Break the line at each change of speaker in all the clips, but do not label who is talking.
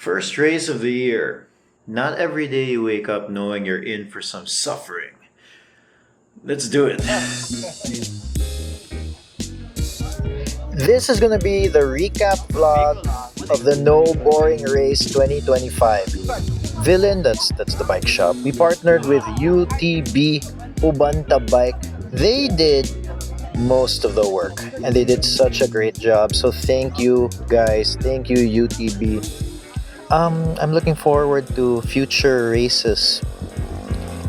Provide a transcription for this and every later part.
First race of the year. Not every day you wake up knowing you're in for some suffering. Let's do it.
This is gonna be the recap vlog of the No Boring Race 2025. Villain, that's the bike shop. We partnered with UTB Ubanta Bike. They did most of the work and they did such a great job. So thank you guys. Thank you UTB. I'm looking forward to future races.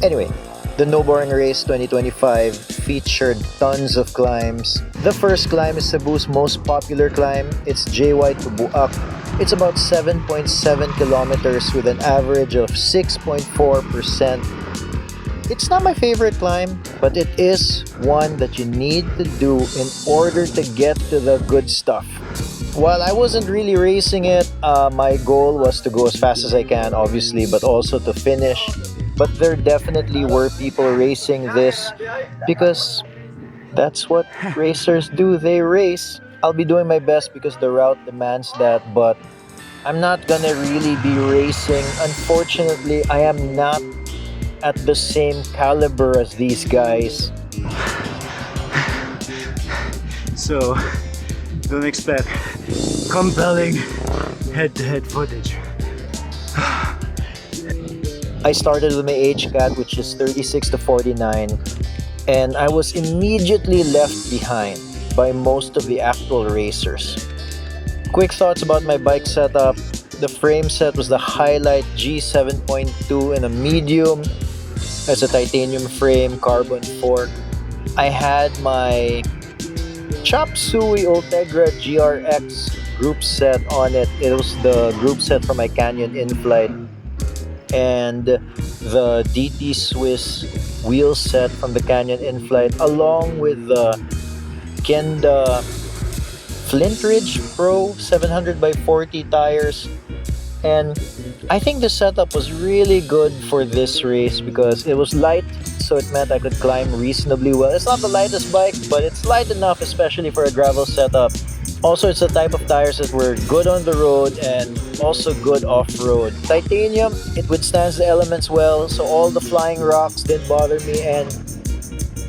Anyway, the No Boring Race 2025 featured tons of climbs. The first climb is Cebu's most popular climb. It's JY to Buak. It's about 7.7 kilometers with an average of 6.4%. It's not my favorite climb, but it is one that you need to do in order to get to the good stuff. While I wasn't really racing it, my goal was to go as fast as I can, obviously, but also to finish. But there definitely were people racing this because that's what racers do. They race. I'll be doing my best because the route demands that, but I'm not gonna really be racing. Unfortunately, I am not at the same caliber as these guys.
So, don't expect compelling head-to-head footage.
I started with my HCAT, which is 36 to 49, and I was immediately left behind by most of the actual racers. Quick thoughts about my bike setup. The frame set was the Highlight G7.2 in a medium. As a titanium frame, carbon fork. I had my Chop Suey Ultegra GRX group set on it. It was the group set for my Canyon in-flight. And the DT Swiss wheel set from the Canyon in-flight, along with the Kenda Flintridge Pro 700 by 40 tires. And I think the setup was really good for this race because it was light, so it meant I could climb reasonably well. It's not the lightest bike, but it's light enough, especially for a gravel setup. Also, it's the type of tires that were good on the road and also good off-road. Titanium, it withstands the elements well, so all the flying rocks didn't bother me, and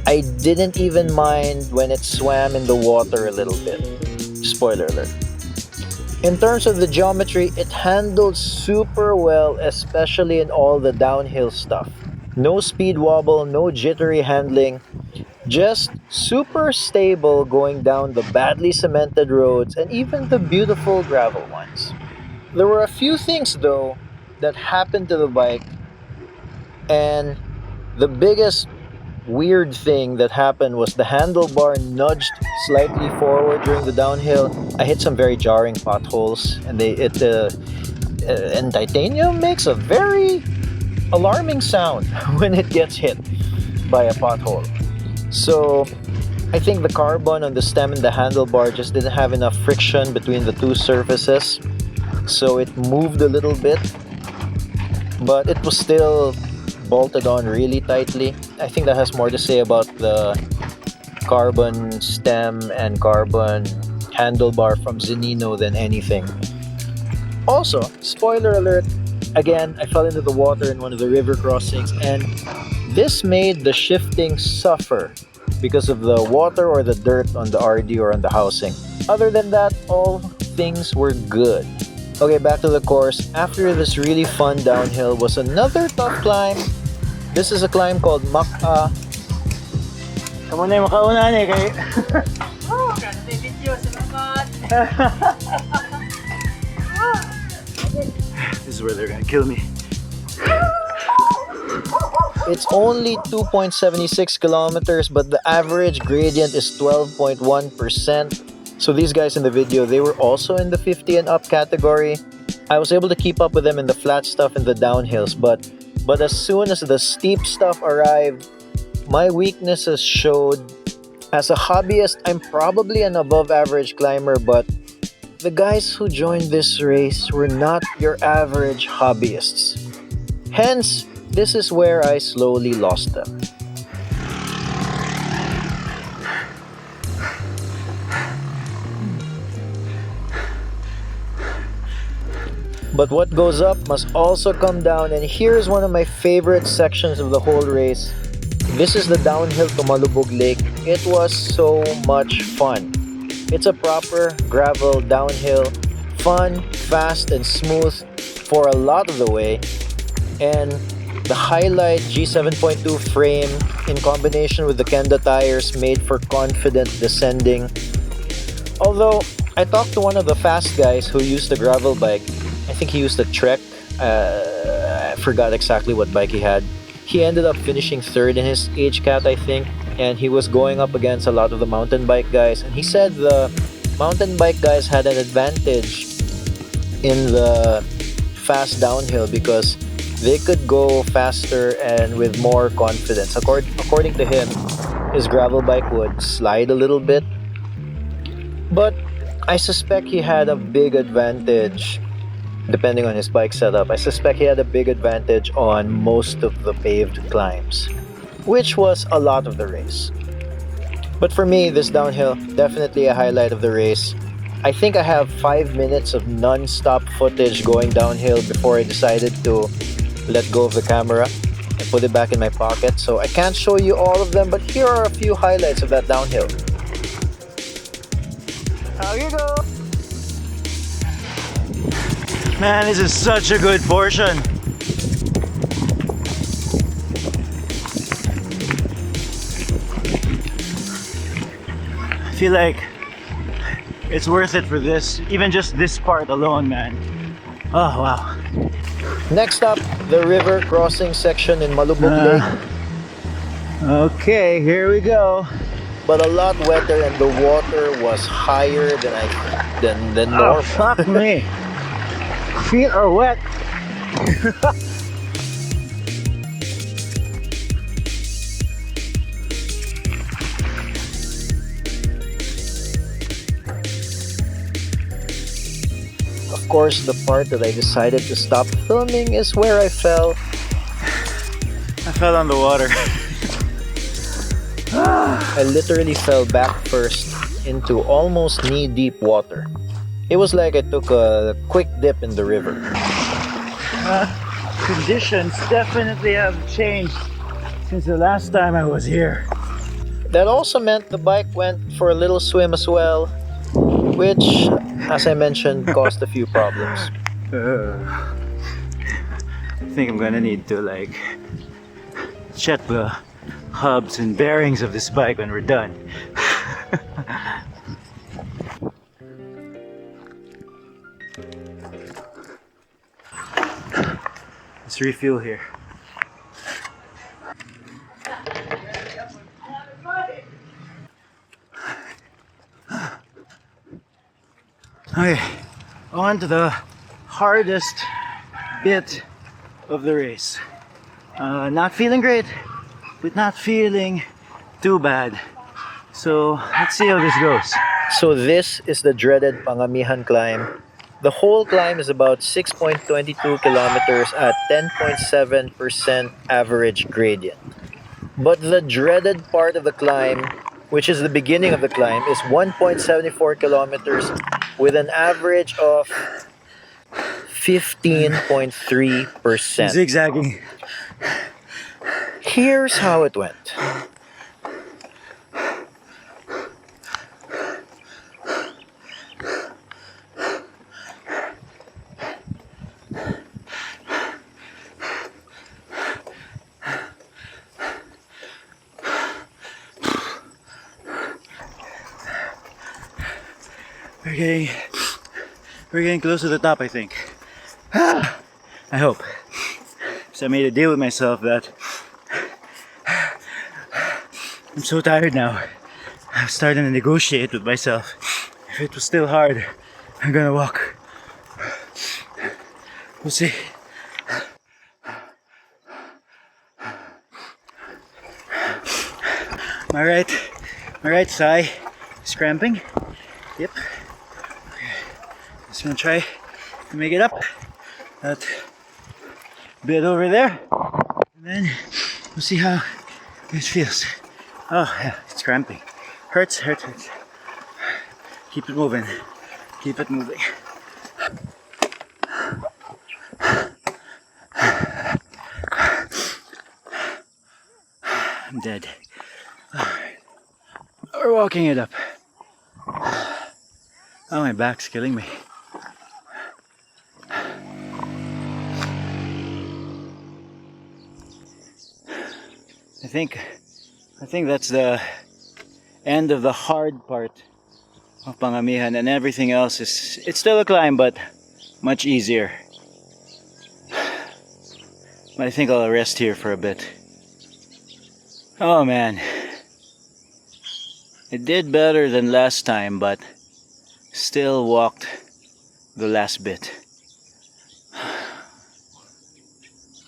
I didn't even mind when it swam in the water a little bit. Spoiler alert. In terms of the geometry, it handled super well, especially in all the downhill stuff. No speed wobble, no jittery handling, just super stable going down the badly cemented roads and even the beautiful gravel ones. There were a few things though that happened to the bike, and the biggest weird thing that happened was the handlebar nudged slightly forward during the downhill. I hit some very jarring potholes, and and titanium makes a very alarming sound when it gets hit by a pothole. So I think the carbon on the stem and the handlebar just didn't have enough friction between the two surfaces, so it moved a little bit, but it was still bolted on really tightly. I think that has more to say about the carbon stem and carbon handlebar from Zenino than anything. Also, spoiler alert, again, I fell into the water in one of the river crossings, and this made the shifting suffer because of the water or the dirt on the RD or on the housing. Other than that, all things were good. Okay, back to the course. After this really fun downhill was another tough climb. This is a climb called mak-a.
Kamu na yung makauna eh, kay...
Oh, ganda yung video. Salamat.
This is where they're gonna kill me.
It's only 2.76 kilometers, but the average gradient is 12.1%. So these guys in the video, they were also in the 50 and up category. I was able to keep up with them in the flat stuff and the downhills, but as soon as the steep stuff arrived, my weaknesses showed. As a hobbyist, I'm probably an above average climber, but the guys who joined this race were not your average hobbyists. Hence, this is where I slowly lost them. But what goes up must also come down, and here's one of my favorite sections of the whole race. This is the downhill to Malubog Lake. It was so much fun. It's a proper gravel downhill, fun, fast, and smooth for a lot of the way. And the highlight G7.2 frame in combination with the Kenda tires made for confident descending. Although I talked to one of the fast guys who used the gravel bike. I think he used a Trek. I forgot exactly what bike he had. He ended up finishing third in his HCAT, I think, and he was going up against a lot of the mountain bike guys. And he said the mountain bike guys had an advantage in the fast downhill because they could go faster and with more confidence. According to him, his gravel bike would slide a little bit, but I suspect he had a big advantage. Depending on his bike setup, I suspect he had a big advantage on most of the paved climbs, which was a lot of the race. But for me, this downhill, definitely a highlight of the race. I think I have 5 minutes of non-stop footage going downhill before I decided to let go of the camera and put it back in my pocket. So I can't show you all of them, but here are a few highlights of that downhill. How you go?
Man, this is such a good portion. I feel like it's worth it for this, even just this part alone, man. Oh, wow.
Next up, the river crossing section in Malubog Lake.
Okay, here we go.
But a lot wetter, and the water was higher than normal.
Oh, fuck me. Feet are wet.
Of course, the part that I decided to stop filming is where I fell.
I fell on the water.
I literally fell back first into almost knee-deep water. It was like I took a quick dip in the river.
Conditions definitely have changed since the last time I was here.
That also meant the bike went for a little swim as well, which, as I mentioned, caused a few problems.
I think I'm gonna need to check the hubs and bearings of this bike when we're done. Let's refuel here. Okay, on to the hardest bit of the race. Not feeling great, but not feeling too bad. So let's see how this goes.
So this is the dreaded Pangamihan climb. The whole climb is about 6.22 kilometers at 10.7% average gradient. But the dreaded part of the climb, which is the beginning of the climb, is 1.74 kilometers with an average of 15.3%.
Zigzagging.
Here's how it went.
We're getting close to the top, I think. I hope. So I made a deal with myself that I'm so tired now. I'm starting to negotiate with myself. If it was still hard, I'm gonna walk. We'll see. My right thigh is cramping. Yep. Just gonna try to make it up that bit over there, and then we'll see how it feels. Oh yeah, it's cramping. Hurts. Keep it moving. Keep it moving. dead. We're walking it up. Oh, my back's killing me. I think that's the end of the hard part of Pangamihan, and everything else it's still a climb but much easier. But I think I'll rest here for a bit. Oh man, it did better than last time, but still walked the last bit. Oh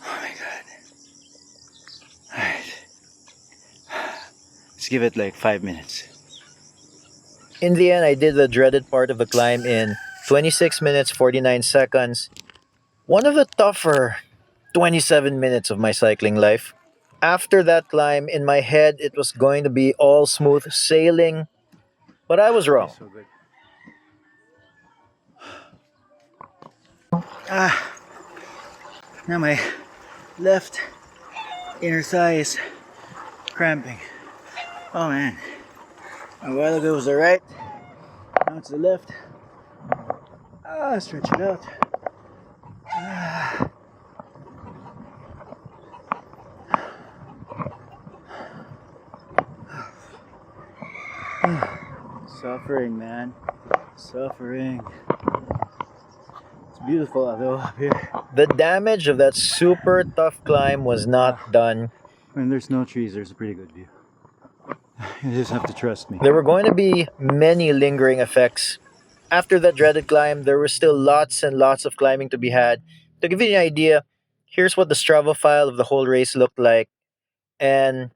my god. Alright, let's give it like 5 minutes.
In the end, I did the dreaded part of the climb in 26 minutes 49 seconds. One of the tougher 27 minutes of my cycling life. After that climb, in my head, it was going to be all smooth sailing, but I was wrong.
So good. Now my left inner thigh is cramping. Oh man. A while ago it was the right. Now it's the left. Stretch it out. Suffering, man. Suffering. It's beautiful though up here.
The damage of that super tough climb was not done.
When there's no trees, there's a pretty good view. You just have to trust me.
There were going to be many lingering effects. After that dreaded climb, there were still lots and lots of climbing to be had. To give you an idea, here's what the Strava file of the whole race looked like. And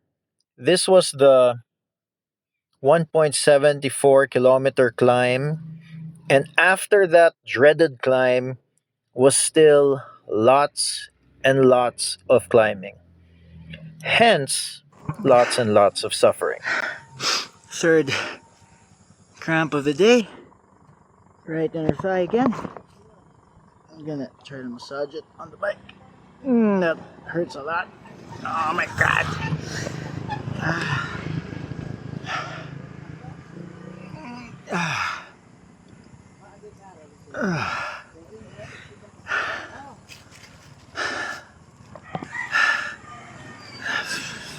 this was the 1.74 kilometer climb. And after that dreaded climb was still lots and lots of climbing. Hence, lots and lots of suffering.
Third cramp of the day. Right inner thigh again. I'm gonna try to massage it on the bike. That hurts a lot. Oh my god.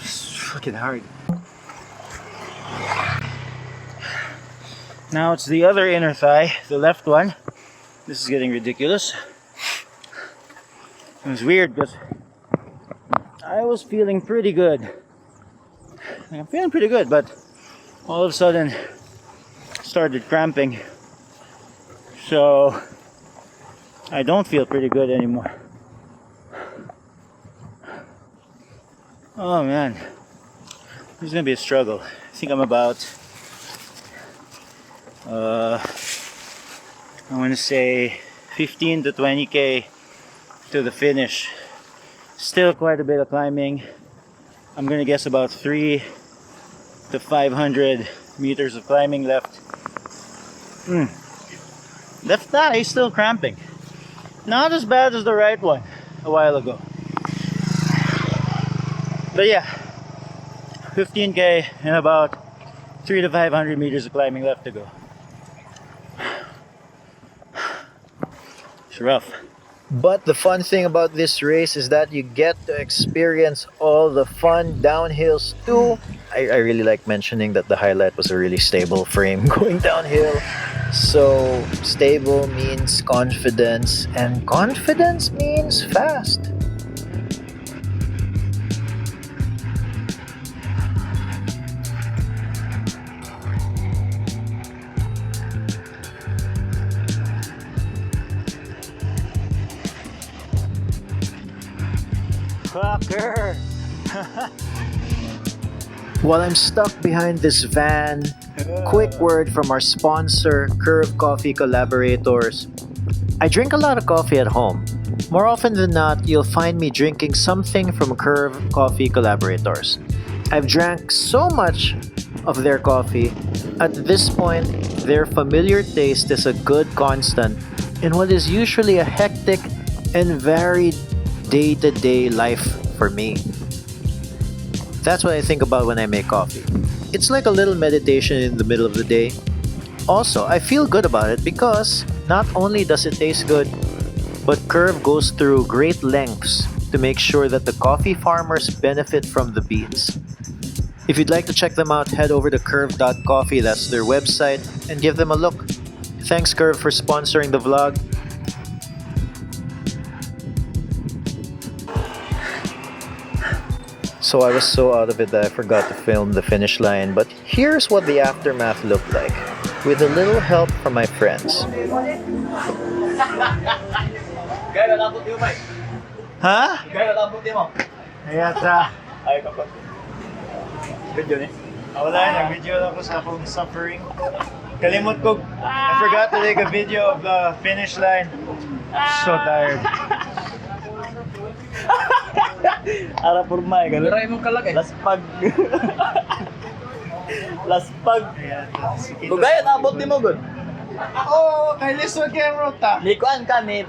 It's fucking hard. Now it's the other inner thigh, the left one. This is getting ridiculous. It was weird because I was feeling pretty good. I'm feeling pretty good, but all of a sudden started cramping. So I don't feel pretty good anymore. Oh man, this is gonna be a struggle. I think I'm about I want to say 15 to 20k to the finish. Still quite a bit of climbing. I'm gonna guess about 3 to 500 meters of climbing left. Left thigh is still cramping. Not as bad as the right one a while ago. But yeah, 15k and about 3 to 500 meters of climbing left to go. It's rough.
But the fun thing about this race is that you get to experience all the fun downhills too. I really like mentioning that the highlight was a really stable frame going downhill. So stable means confidence, and confidence means fast.
Fucker!
While I'm stuck behind this van, quick word from our sponsor, Curve Coffee Collaborators. I drink a lot of coffee at home. More often than not, you'll find me drinking something from Curve Coffee Collaborators. I've drank so much of their coffee, at this point, their familiar taste is a good constant in what is usually a hectic and varied day-to-day life for me. That's what I think about when I make coffee. It's like a little meditation in the middle of the day. Also, I feel good about it because not only does it taste good, but Curve goes through great lengths to make sure that the coffee farmers benefit from the beans. If you'd like to check them out, head over to curve.coffee, that's their website, and give them a look. Thanks, Curve, for sponsoring the vlog. So I was so out of it that I forgot to film the finish line, but here's what the aftermath looked like, with a little help from my friends.
Gaya labot mo, Mike.
Ha?
Gaya labot mo.
Ayata.
Ay, kapag. Video ni.
Wala na, video lang ko sa akong suffering. Kalimot ko, I forgot to take a video of the finish line. So tired.
Ara porma eh, gano'n. Aray mong kalagay. Laspag. Laspag. Gugaya, nabot ni mo, good.
Oh, kay lisod kay Rota.
Ni kuan ka, ni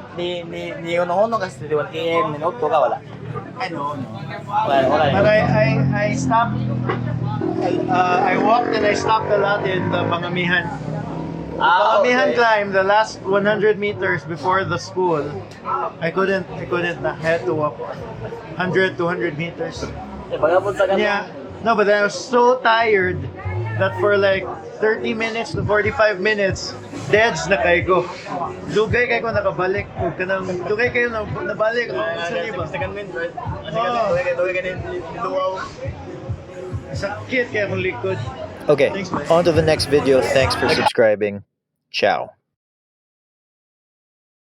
uno-uno kasi 1 AM, minuto ka, wala.
I know, no.
Wala.
But I stopped. I walked and I stopped a lot in the Pangamihan. Pangamihan climb, the last 100 meters before the school. I couldn't. I had to walk 100, 200 meters.
Pagapon sa ganun.
Yeah. No, but I was so tired that for like 30 minutes to 45 minutes, deads na kay ko. Dugay kay ko nakabalik. Huwag ka nang, dugay kayo nabalik. Sa iba.
Second wind, right?
Oh.
Dugay ka niluwaw.
Sakit kaya akong likod.
Okay, on to the next video. Thanks for subscribing. Ciao.